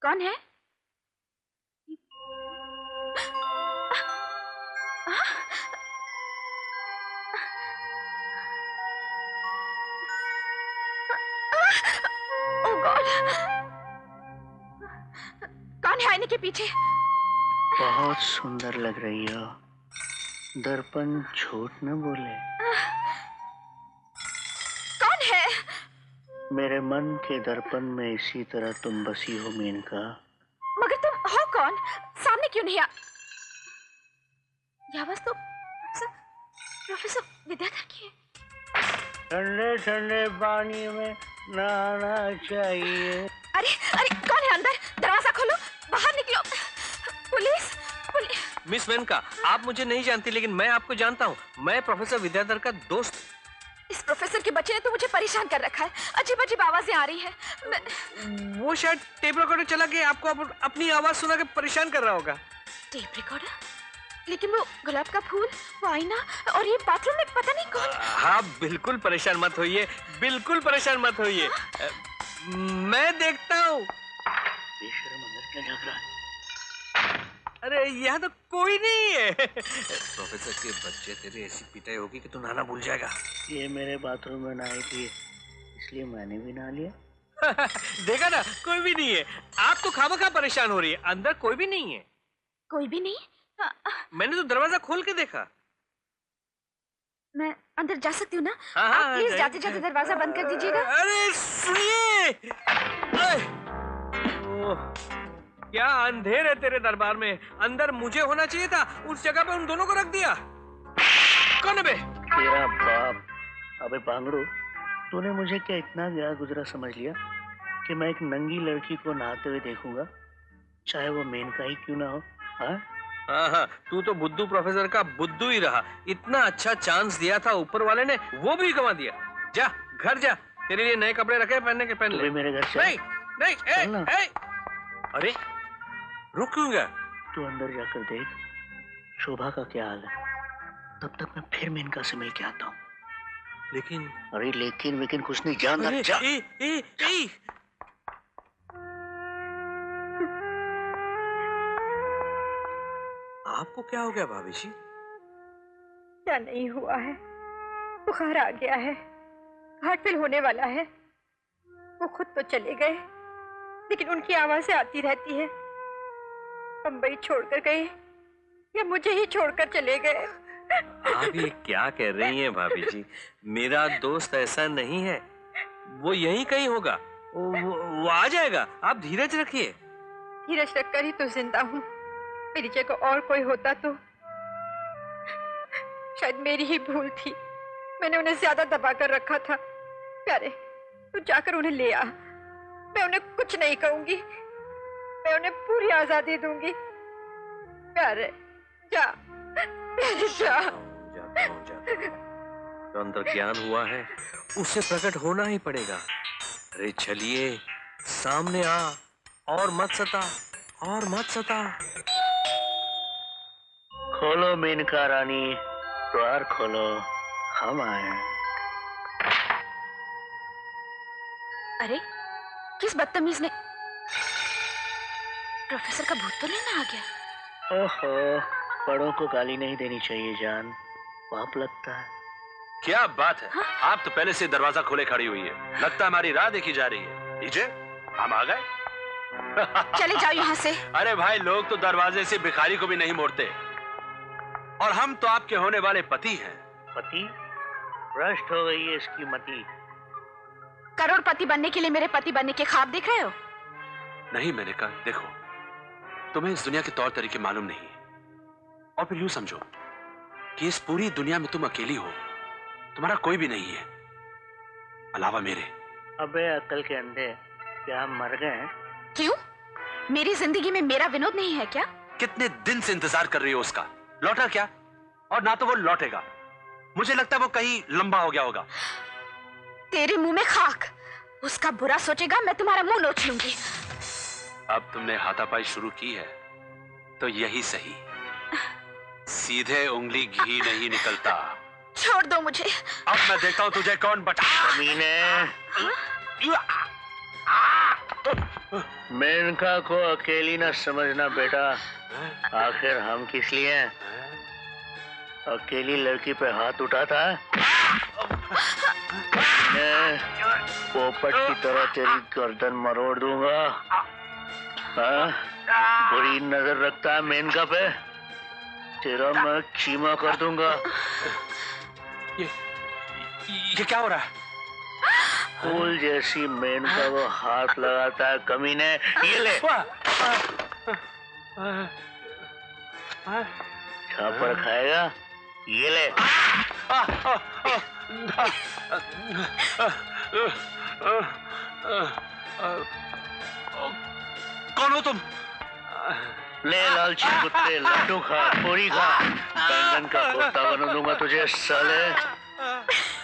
कौन है? ओह गॉड! कौन है आईने के पीछे? बहुत सुंदर लग रही हो। दर्पण झूठ न बोले। कौन है? मेरे मन के दर्पण में इसी तरह तुम बसी हो मेनका। मगर तुम हो कौन? सामने क्यों नहीं ये आवाज तो प्रोफेसर विद्याधर की है। ठंडे ठंडे पानी में नहाना चाहिए। अरे अरे कौन है अंदर? दरवाजा खोलो, बाहर निकलो। Police police. मिस मेनका, आप मुझे नहीं जानती लेकिन मैं आपको जानता हूँ। मैं प्रोफेसर विद्याधर का दोस्त। इस प्रोफेसर के बच्चे ने तो मुझे परेशान कर रखा है। अजीब अजीब आवाजें आ रही हैं। वो शायद टेप रिकॉर्डर चला के आपको अपनी आवाज सुना के परेशान कर रहा होगा। Tape recorder? लेकिन वो गुलाब का फूल, वो आईना और ये बाथरूम में पता नहीं कौन। हाँ बिल्कुल परेशान मत होइए, बिल्कुल परेशान मत होइए। मैं देखता हूँ। बेशर्म अंदर क्या झांक रहा है? अरे यहाँ तो कोई नहीं है। प्रोफेसर के बच्चे तेरी ऐसी पिटाई होगी कि तू नहाना भूल जाएगा। ये मेरे बाथरूम में नहाई थी, इसलिए मैंने भी नहा लिया। देखा ना, कोई भी नहीं है। आप तो खामखा परेशान हो रही है। अंदर कोई भी नहीं है। कोई भी नहीं? मैंने तो दरवाजा खोल के देखा। मैं अंदर जा सकती हूँ ना? हाँ, आप प्लीज जाते जाते दरवाजा बंद कर दीजिएगा। अरे सुनिए, क्या अंधेर है तेरे दरबार में। अंदर मुझे होना चाहिए था, उस जगह पे उन दोनों को रख दिया। कौन है बे? तेरा बाप। अबे बांगड़ू, तूने मुझे क्या इतना गया गुजरा समझ लिया कि मैं एक नंगी लड़की को नहाते हुए देखूंगा, चाहे वो मेनका ही क्यों ना हो? हाँ हाँ, तू तो बुद्धू प्रोफेसर का बुद्धू ही रहा। इतना अच्छा चांस दिया था ऊपर वाले ने, वो भी गंवा दिया। जा घर जा, तेरे लिए नए कपड़े रखे पहनने के, पहन ले। मेरे घर से नहीं नहीं, अरे रुक क्यों गया? तू अंदर जाकर देख शोभा का क्या हाल है। तब तक मैं फिर मेनका से मिल के आता हूँ। लेकिन अरे लेकिन कुछ नहीं, जा अंदर जा। आपको क्या हो गया भाभी जी? क्या नहीं हुआ है, बुखार आ गया है, हार्ट फेल होने वाला है। वो खुद तो चले गए, लेकिन उनकी आवाजें आती रहती है। बम्बई छोड़कर गए या मुझे ही छोड़कर चले गए। आप ये क्या कह रही हैं भाभी जी? मेरा दोस्त ऐसा नहीं है, वो यहीं कहीं होगा। वो आ जाएगा, आप धीरज रखिए। धीरज रखकर ही तो जिंदा हूँ। मेरी जगह और कोई होता तो शायद मेरी ही भूल थी। मैंने उन्हें ज्यादा दबा कर रखा था। प्यारे, तू जाकर उन्हें ले आ। मैं उन्हें कुछ नहीं कहूंगी, मैं उन्हें पूरी आजादी दूंगी। प्यारे जा, प्यारे जा। जाता हूं। तो अंदर ज्ञान हुआ है, उसे प्रकट होना ही पड़ेगा। अरे चलिए सामने आ, और मत सता, और मत सता। खोलो मेनका रानी, द्वार खोलो, हम आए। अरे किस बदतमीज ने? प्रोफेसर का भूत तो नहीं ना आ गया? ओहो, बड़ों को गाली नहीं देनी चाहिए जान, पाप लगता है। क्या बात है? हाँ? आप तो पहले से दरवाजा खोले खड़ी हुई है, लगता है हमारी राह देखी जा रही है। नीचे हम आ गए। चले जाओ यहाँ से। अरे भाई, लोग तो दरवाजे से भिखारी को भी नहीं मोड़ते, और हम तो आपके होने वाले पति हैं। पति? भ्रष्ट हो गई है इसकी मति। करोड़पति बनने के लिए मेरे पति बनने के ख्वाब देख रहे हो? नहीं मैंने कहा, देखो तुम्हें इस दुनिया के तौर तरीके मालूम नहीं है, और फिर यूं समझो कि इस पूरी दुनिया में तुम अकेली हो, तुम्हारा कोई भी नहीं है अलावा मेरे। अबे अक्ल के अंधे, क्या हम मर गए हैं? क्यों? मेरी जिंदगी में मेरा विनोद नहीं है क्या? कितने दिन से इंतजार कर रही हो उसका, लौटा क्या? और ना तो वो लौटेगा, मुझे लगता है वो कहीं लंबा हो गया होगा। तेरे मुंह में खाक, उसका बुरा सोचेगा मैं तुम्हारा मुंह नोच लूंगी। अब तुमने हाथापाई शुरू की है तो यही सही, सीधे उंगली घी नहीं निकलता। छोड़ दो मुझे। अब मैं देखता हूं तुझे कौन बचा। कमीने। मेनका को अकेली न समझना बेटा। आखिर हम किस लिए हैं? अकेली लड़की पे हाथ उठाता है? मैं पोपट की तरह तेरी गर्दन मरोड़ दूंगा। हाँ? बुरी नजर रखता है मेनका पे, तेरा मैं खीमा कर दूंगा। ये क्या हो रहा है? फूल जैसी मेनका वो हाथ लगाता है कमीने। ये ले। छापर खाएगा? ये ले। कौन हो तुम? ले लालची कुत्ते, लड्डू खा, पूरी खा, बैंगन का कोफ्ता बना दूंगा तुझे साले।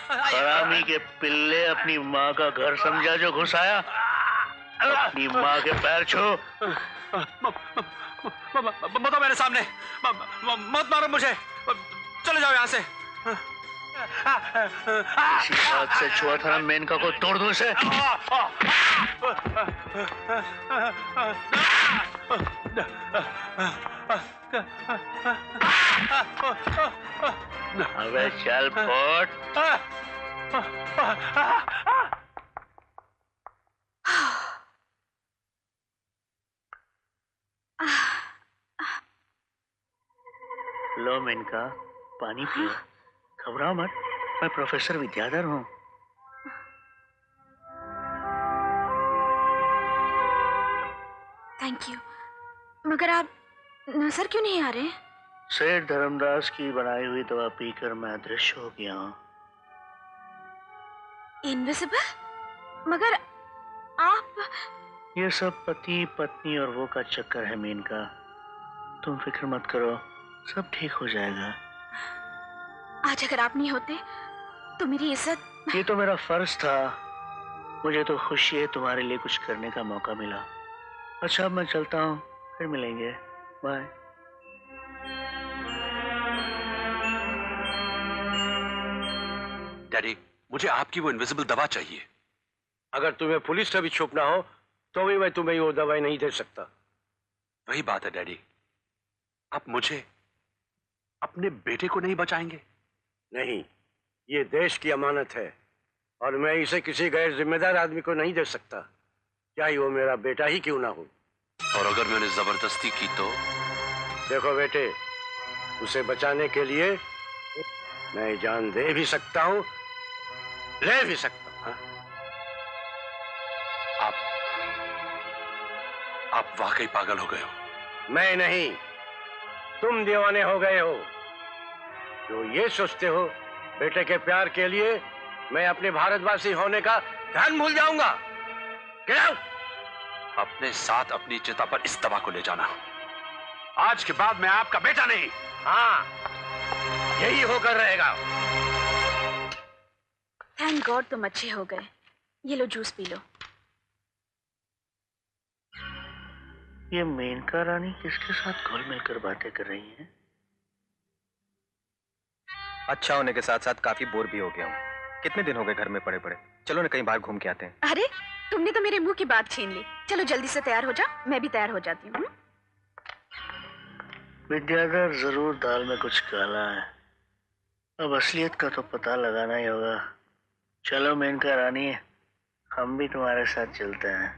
हरामी के पिल्ले, अपनी माँ का घर समझा जो घुसाया। अपनी माँ के पैर छू। मत आओ मेरे सामने, मत मारो मुझे, चले जाओ यहाँ से। इसी हाथ से छुआ था ना मेनका को, तोड़ दूं इसे। अबे चल फोट। लो मेनका, पानी पियो। घबराओ मत, मैं प्रोफेसर विद्याधर हूँ। थैंक यू, मगर आप नजर क्यों नहीं आ रहे? सेठ धर्मदास की बनाई हुई दवा पीकर मैं अदृश्य हो गया हूँ। इनविजिबल? मगर आप... ये सब पति पत्नी और वो का चक्कर है मेनका। तुम फिक्र मत करो, सब ठीक हो जाएगा। आज अगर आप नहीं होते तो मेरी इज्जत... ये तो मेरा फर्ज था। मुझे तो खुशी है तुम्हारे लिए कुछ करने का मौका मिला। अच्छा अब मैं चलता हूँ, फिर मिलेंगे। बाय। डैडी, मुझे आपकी वो इनविजिबल दवा चाहिए। अगर तुम्हें पुलिस से भी छुपना हो तो भी मैं तुम्हें वो दवाई नहीं दे सकता। वही बात है डैडी, आप मुझे, अपने बेटे को नहीं बचाएंगे? नहीं, ये देश की अमानत है और मैं इसे किसी गैर जिम्मेदार आदमी को नहीं दे सकता, चाहे वो मेरा बेटा ही क्यों ना हो। और अगर मैंने जबरदस्ती की तो? देखो बेटे, उसे बचाने के लिए मैं जान दे भी सकता हूँ, ले भी सकता हूँ। हाँ? आप वाकई पागल हो गए हो। मैं नहीं, तुम दीवाने हो गए हो जो ये सोचते हो बेटे के प्यार के लिए मैं अपने भारतवासी होने का ध्यान भूल जाऊंगा। Get out! अपने साथ अपनी चिता पर इस दवा को ले जाना। आज के बाद मैं आपका बेटा नहीं। हाँ, यही होकर रहेगा। थैंक गॉड तुम अच्छे हो गए। ये लो जूस पी लो। ये मेनका रानी किसके साथ घुल मिलकर बातें कर रही हैं? अच्छा होने के साथ साथ काफी बोर भी हो गया हूँ। कितने दिन हो गए घर में पड़े पड़े। चलो ना कहीं बाहर घूम के आते हैं। अरे तुमने तो मेरे मुंह की बात छीन ली। चलो जल्दी से तैयार हो जाओ, मैं भी तैयार हो जाती हूँ। विद्याधर, जरूर दाल में कुछ काला है। अब असलियत का तो पता लगाना ही होगा। चलो मेनका रानी, हम भी तुम्हारे साथ चलते हैं।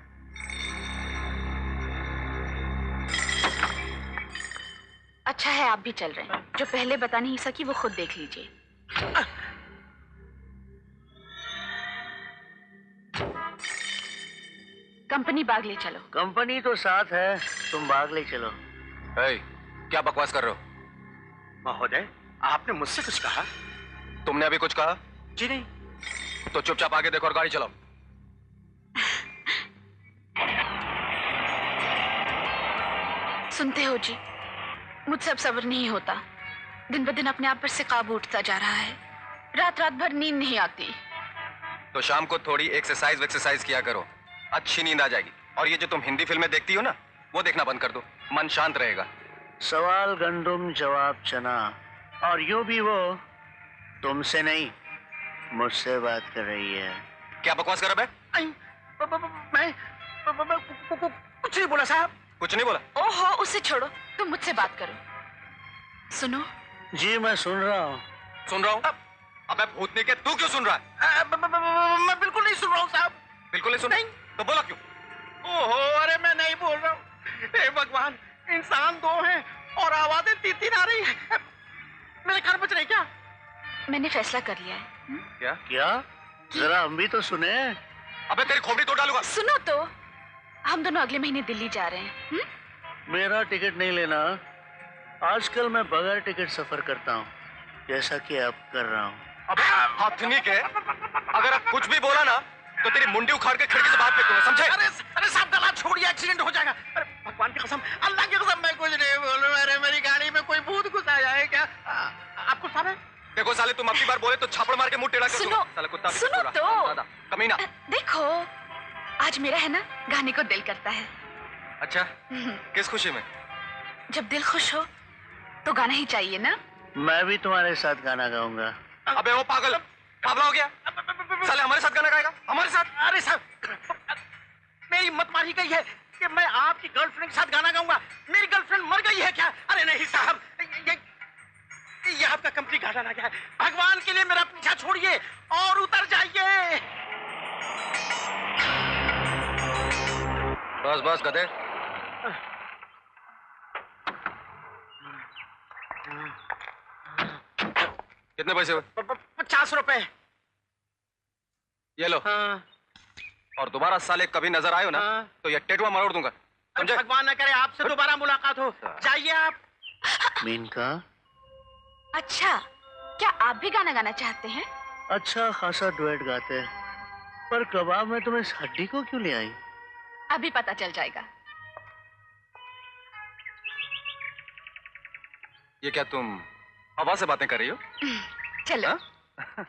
अच्छा है आप भी चल रहे हैं। जो पहले बता नहीं सकी वो खुद देख लीजिए। कंपनी बाग ले चलो। कंपनी तो साथ है, तुम भाग ले चलो। क्या बकवास कर रहे हो? महोदय, आपने मुझसे कुछ कहा? तुमने अभी कुछ कहा? जी नहीं। तो चुपचाप आगे देखो और गाड़ी चलाओ। सुनते हो जी, मुझसे अब सब्र नहीं होता। दिन ब दिन अपने आप पर से काबू उठता जा रहा है। रात रात भर नींद नहीं आती। तो शाम को थोड़ी एक्सरसाइज किया करो, अच्छी नींद आ जाएगी। और ये जो तुम हिंदी फिल्में देखती हो ना, वो देखना बंद कर दो, मन शांत रहेगा। सवाल गंदुम जवाब चना, और यूं भी वो तुमसे नहीं मुझसे बात कर रही है। क्या बकवास कर रहा है? मैं कुछ नहीं बोला साहब। कुछ नहीं बोला? ओहो, उसे छोड़ो, तुम मुझसे बात करो। सुनो। जी मैं सुन रहा हूँ। सुन रहा हूँ? अबे भूतनी के, तू क्यों सुन रहा है? मैं बिल्कुल नहीं सुन रहा हूँ साहब। बिल्कुल नहीं सुन? नहीं। तो बोला क्यों? ओहो, अरे मैं नहीं बोल रहा हूँ। हे भगवान, इंसान दो हैं और आवाजें तीन तीन आ रही हैं। मेरे कान बज रही क्या? मैंने फैसला कर लिया है। क्या? क्या? जरा हम भी तो सुने। अबे तेरी खोपड़ी तोड़ डालूंगा। सुनो तो, हम दोनों अगले महीने दिल्ली जा रहे हैं। मेरा टिकट नहीं लेना। आजकल मैं बगैर टिकट सफर करता हूँ, जैसा कि अब कर रहा हूँ। अबे हथनी के, अगर अब कुछ भी बोला ना तो तेरी मुंडी उखाड़ के खिड़की से बाहर फेंक दूंगा, समझे? अरे साहब, दलाल छोड़िए, एक्सीडेंट हो जाएगा। अरे भगवान की कसम, अल्लाह की कसम, मैं कुछ नहीं बोल रहा। अरे मेरी गाड़ी में कोई भूत घुस आया है क्या? आपको साहब है? देखो साले, तुम अपनी बार बोले तो छापड़ मार के मुंह टेढ़ा कर सुनो, दूंगा। साला कुत्ता भी सुनो बोला। तो। दादा, कमीना। देखो, आज मेरा है ना, गाने को दिल करता है। अच्छा, किस खुशी में? जब दिल खुश हो तो गाना ही चाहिए ना। मैं भी तुम्हारे साथ गाना गाऊंगा। अबे वो पागल, पागल हो गया? साले हमारे साथ गाना गाएगा? हमारे साथ? अरे साहब, मेरी मत मारी गई है कि मैं आपकी गर्लफ्रेंड के साथ गाना गाऊंगा। मेरी गर्लफ्रेंड मर गई है क्या? अरे नहीं साहब, ये आपका कंपनी का गाना क्या है? भगवान के लिए मेरा पीछा छोड़िए और उतर जाइए। बस बस गधे। कितने पैसे हुए? 50 रुपए। ये लो। हाँ। और दोबारा साले कभी नजर आयो ना हाँ। तो ये टेटुआ मरोड़ दूंगा, समझे? भगवान न करे आपसे दोबारा मुलाकात हो। जाइए आप। मीनका, अच्छा, क्या आप भी गाना गाना चाहते हैं? अच्छा खासा डुएट गाते हैं, पर कबाब में तुम्हें इस हड्डी को क्यों ले आई? अभी पता चल जाएगा। ये क्या तुम हवा से बातें कर रही हो? चलो। हाँ?